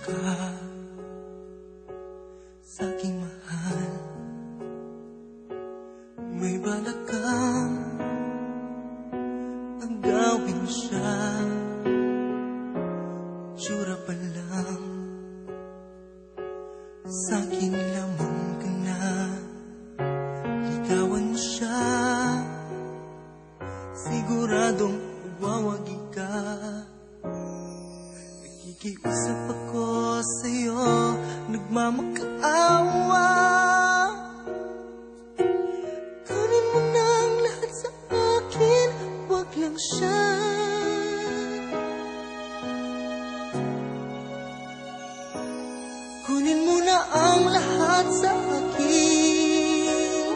ka sa aking mahal. May balak kang agawin siya, tsura pa lang sa aking lamang ka na. Ligawan mo siya, siguradong wawagi ka. Nakikiusap ako sa'yo, nagmamakaawa. Kunin mo na ang lahat sa akin, wag lang siya. Kunin mo na ang lahat sa akin,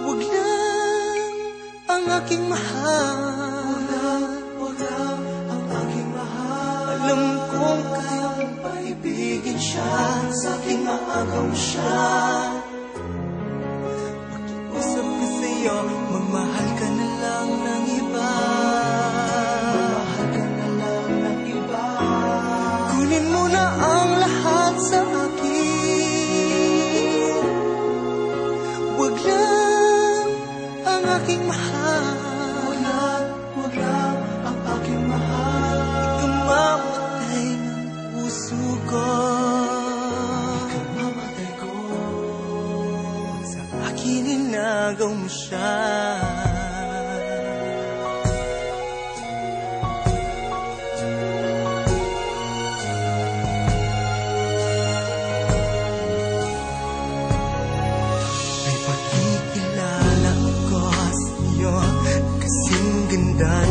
wag lang ang aking mahal. Wag lang ang aking mahal. Alam kong kaya mong paibigin siya, sa aking maagaw siya. Pakiusap ko sa'yo, magmahal ka na lang ng iba. Magmahal ka na lang ng iba. Kunin mo na ang lahat sa akin, wag lang ang aking mahal. Wag lang ang aking mahal. Ikamamatay ng puso ko, ikamamatay ko. Sa akin inagaw mo siya. May pakikilala ako sa'yo, kasing ganda